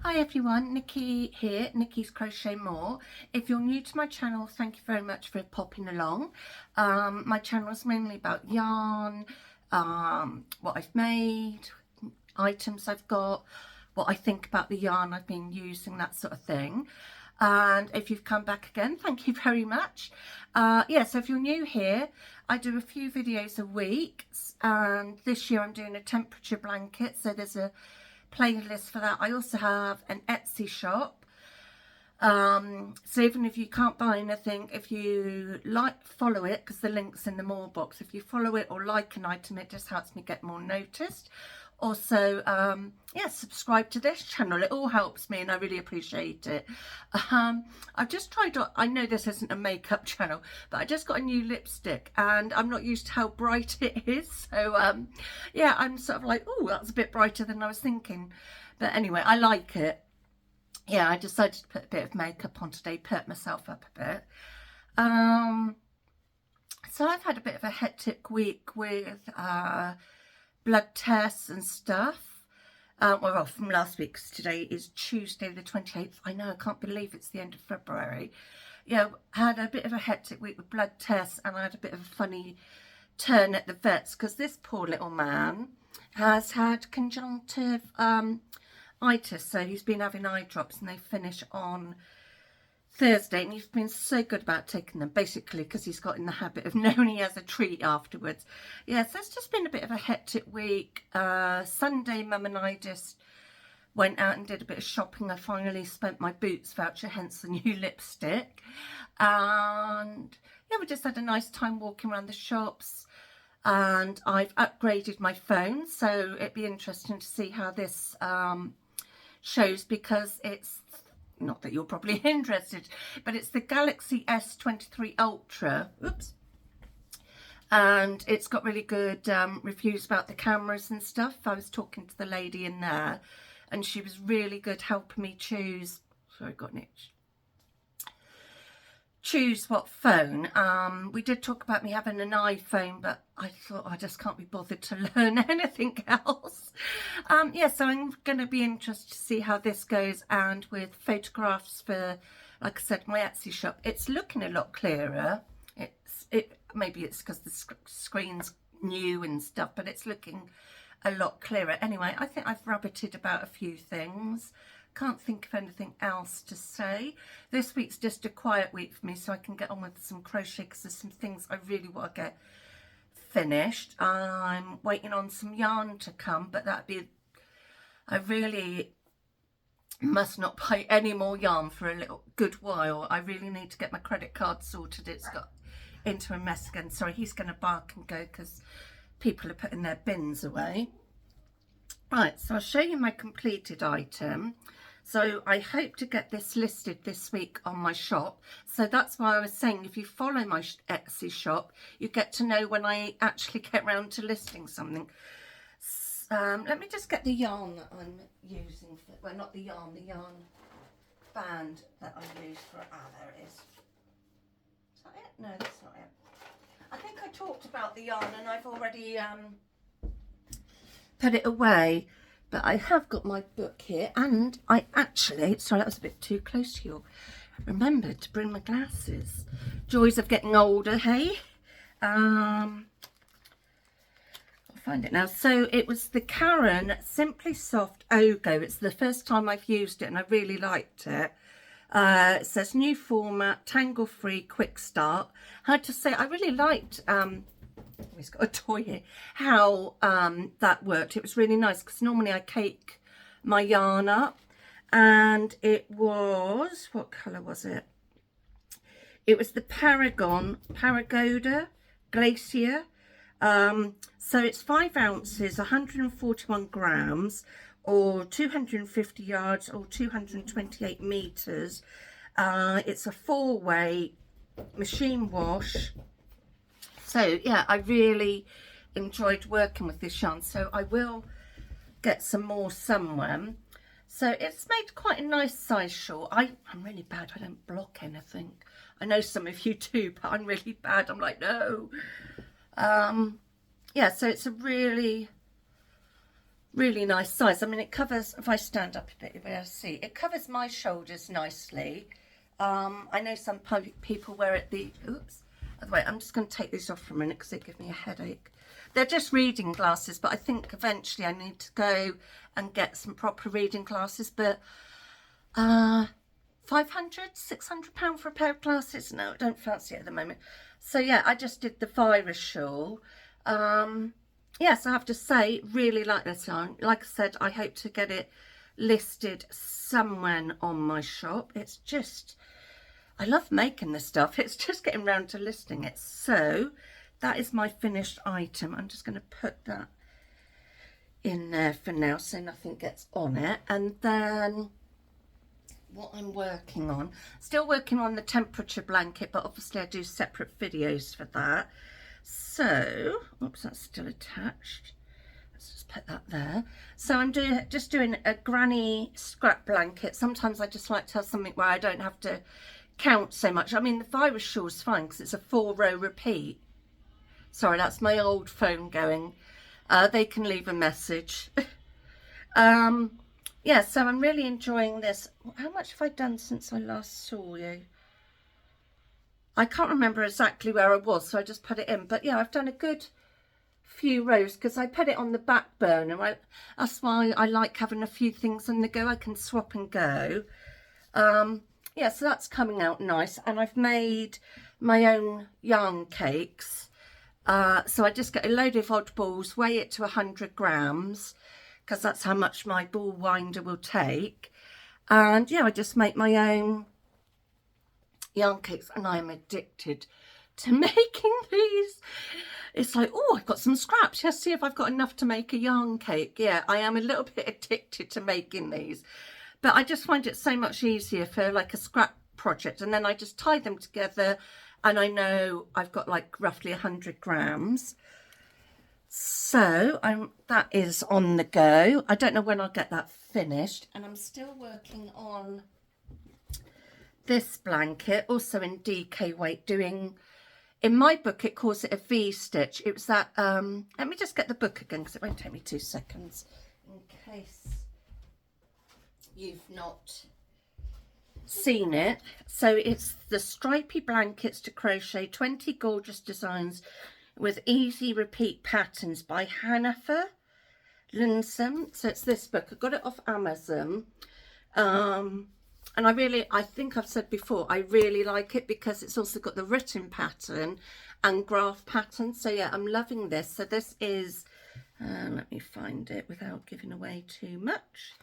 Hi everyone, Nikki here, Nikki's Crochet More. If you're new to my channel, thank you very much for popping along. My channel is mainly about yarn, what I've made, items I've got, what I think about the yarn I've been using, that sort of thing. And if you've come back again, thank you very much. So if you're new here, I do a few videos a week, and this year I'm doing a temperature blanket, so there's a playlist for that. I also have an Etsy shop, so even if you can't buy anything, if you follow it, because the link's in the more box, if you follow it or like an item, it just helps me get more noticed. Also, subscribe to this channel. It all helps me and I really appreciate it. I've just tried, I know this isn't a makeup channel, but I just got a new lipstick and I'm not used to how bright it is. So, I'm sort of like, oh, that's a bit brighter than I was thinking. But anyway, I like it. Yeah, I decided to put a bit of makeup on today, perk myself up a bit. So I've had a bit of a hectic week with blood tests and stuff. Well, from last week, because today is Tuesday the 28th. I know, I can't believe it's the end of February. Yeah, I had a bit of a hectic week with blood tests, and I had a bit of a funny turn at the vets, because this poor little man has had conjunctivitis, so he's been having eye drops, and they finish on Thursday, and he's been so good about taking them, basically because he's got in the habit of knowing he has a treat afterwards. Yeah, so it's just been a bit of a hectic week. Sunday, Mum and I just went out and did a bit of shopping. I finally spent my Boots voucher, hence the new lipstick. And yeah, we just had a nice time walking around the shops. And I've upgraded my phone, so it'd be interesting to see how this shows, because it's, not that you're probably interested, but it's the Galaxy S23 Ultra. Oops. And it's got really good reviews about the cameras and stuff. I was talking to the lady in there, and she was really good helping me choose. Sorry, got an itch. Choose what phone. We did talk about me having an iPhone, but I thought I just can't be bothered to learn anything else. So I'm going to be interested to see how this goes, and with photographs for, like I said, my Etsy shop. It's looking a lot clearer. Maybe it's because the screen's new and stuff, but it's looking a lot clearer. Anyway, I think I've rabbited about a few things. Can't think of anything else to say. This week's just a quiet week for me, so I can get on with some crochet, because there's some things I really want to get finished. I'm waiting on some yarn to come, but I really must not buy any more yarn for a good while. I really need to get my credit card sorted. It's got into a mess again. Sorry, he's going to bark and go because people are putting their bins away. Right, so I'll show you my completed item. So I hope to get this listed this week on my shop. So that's why I was saying, if you follow my Etsy shop, you get to know when I actually get around to listing something. Let me just get the yarn that I'm using for, well, not the yarn band that I use for, there it is. Is that it? No, that's not it. I think I talked about the yarn and I've already put it away, but I have got my book here, and I actually, sorry, that was a bit too close to you, remembered to bring my glasses. Joys of getting older, hey? I'll find it now. So it was the Karen Simply Soft Ogo. It's the first time I've used it and I really liked it. It says new format, tangle free, quick start. I had to say, I really liked he's got a toy here, how that worked. It was really nice, because normally I cake my yarn up, and it was, what colour was it? It was the Paragoda Glacier. So it's 5 ounces, 141 grams, or 250 yards, or 228 meters. It's a 4-way machine wash. So yeah, I really enjoyed working with this yarn, so I will get some more somewhere. So it's made quite a nice size shawl. I'm really bad, I don't block anything. I know some of you do, but I'm really bad. I'm like, no. So it's a really Really nice size. I mean, it covers, if I stand up a bit, you'll be able to see, it covers my shoulders nicely. I know some people wear it oops, by the way, I'm just going to take these off for a minute because they give me a headache. They're just reading glasses, but I think eventually I need to go and get some proper reading glasses. But £500, £600 for a pair of glasses? No, I don't fancy it at the moment. So yeah, I just did the virus shawl. Yes, I have to say, really like this yarn. Like I said, I hope to get it listed somewhere on my shop. It's just, I love making this stuff. It's just getting around to listing it. So that is my finished item. I'm just going to put that in there for now so nothing gets on it. And then what I'm working on, still working on the temperature blanket, but obviously I do separate videos for that. So, oops, that's still attached. Let's just put that there. So I'm just doing a granny scrap blanket. Sometimes I just like to have something where I don't have to count so much. I mean, the virus shawl is fine because it's a 4-row repeat. Sorry, that's my old phone going. They can leave a message. Yeah, so I'm really enjoying this. How much have I done since I last saw you? I can't remember exactly where I was, so I just put it in. But yeah, I've done a good few rows because I put it on the back burner. That's why I like having a few things on the go. I can swap and go. Yeah, so that's coming out nice. And I've made my own yarn cakes. So I just get a load of odd balls, weigh it to 100 grams, because that's how much my ball winder will take. And yeah, I just make my own yarn cakes, and I am addicted to making these. It's like, oh, I've got some scraps. Let's see if I've got enough to make a yarn cake. Yeah, I am a little bit addicted to making these, but I just find it so much easier for like a scrap project, and then I just tie them together and I know I've got like roughly 100 grams. So that is on the go. I don't know when I'll get that finished, and I'm still working on this blanket, also in DK weight, doing, in my book it calls it a V-stitch. It was that, let me just get the book again because it won't take me 2 seconds in case you've not seen it. So it's the Stripy Blankets to Crochet 20 Gorgeous Designs with Easy Repeat Patterns by Hannaford Linsom. So it's this book. I got it off Amazon. And I think I've said before, I really like it because it's also got the written pattern and graph pattern. So yeah, I'm loving this. So this is, let me find it without giving away too much.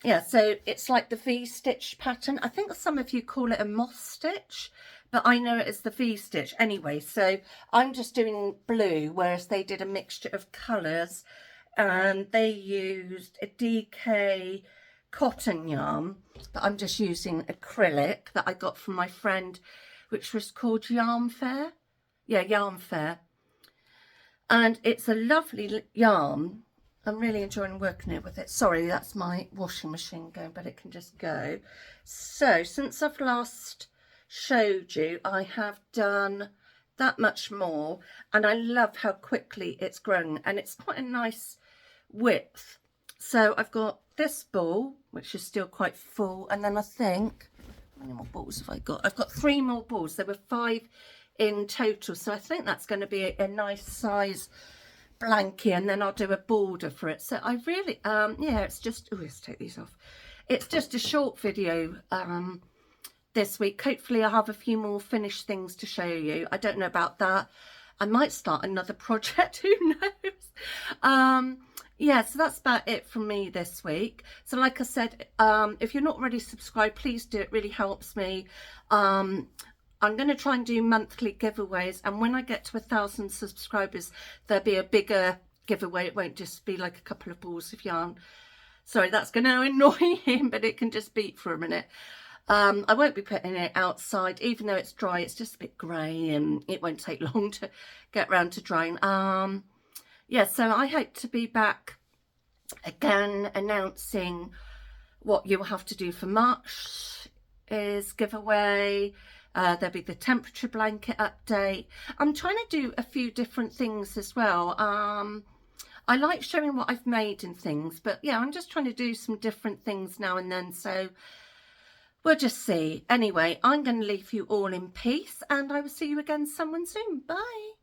Yeah, so it's like the V-stitch pattern. I think some of you call it a moss stitch, but I know it as the V-stitch anyway. So I'm just doing blue, whereas they did a mixture of colours. And they used a DK cotton yarn, but I'm just using acrylic that I got from my friend, which was called Yarn Fair. Yeah, Yarn Fair. And it's a lovely yarn. I'm really enjoying working it with it. Sorry, that's my washing machine going, but it can just go. So since I've last showed you, I have done that much more, and I love how quickly it's grown, and it's quite a nice width. So I've got this ball, which is still quite full, and then I think, how many more balls have I got? I've got 3 more balls. There were 5 in total, so I think that's going to be a nice size blanket, and then I'll do a border for it. So I really yeah, it's just, oh, let's take these off. It's just a short video this week. Hopefully I'll have a few more finished things to show you. I don't know about that. I might start another project, who knows. Yeah, so that's about it from me this week. So like I said, if you're not already subscribed, please do. It really helps me. I'm going to try and do monthly giveaways, and when I get to 1,000 subscribers, there'll be a bigger giveaway. It won't just be like a couple of balls of yarn. Sorry, that's going to annoy him, but it can just beep for a minute. I won't be putting it outside, even though it's dry. It's just a bit grey, and it won't take long to get round to drying. Yeah, so I hope to be back again announcing what you'll have to do for March is giveaway, There'll be the temperature blanket update. I'm trying to do a few different things as well. I like showing what I've made and things, but yeah, I'm just trying to do some different things now and then, so we'll just see. Anyway, I'm going to leave you all in peace, and I will see you again someone soon. Bye.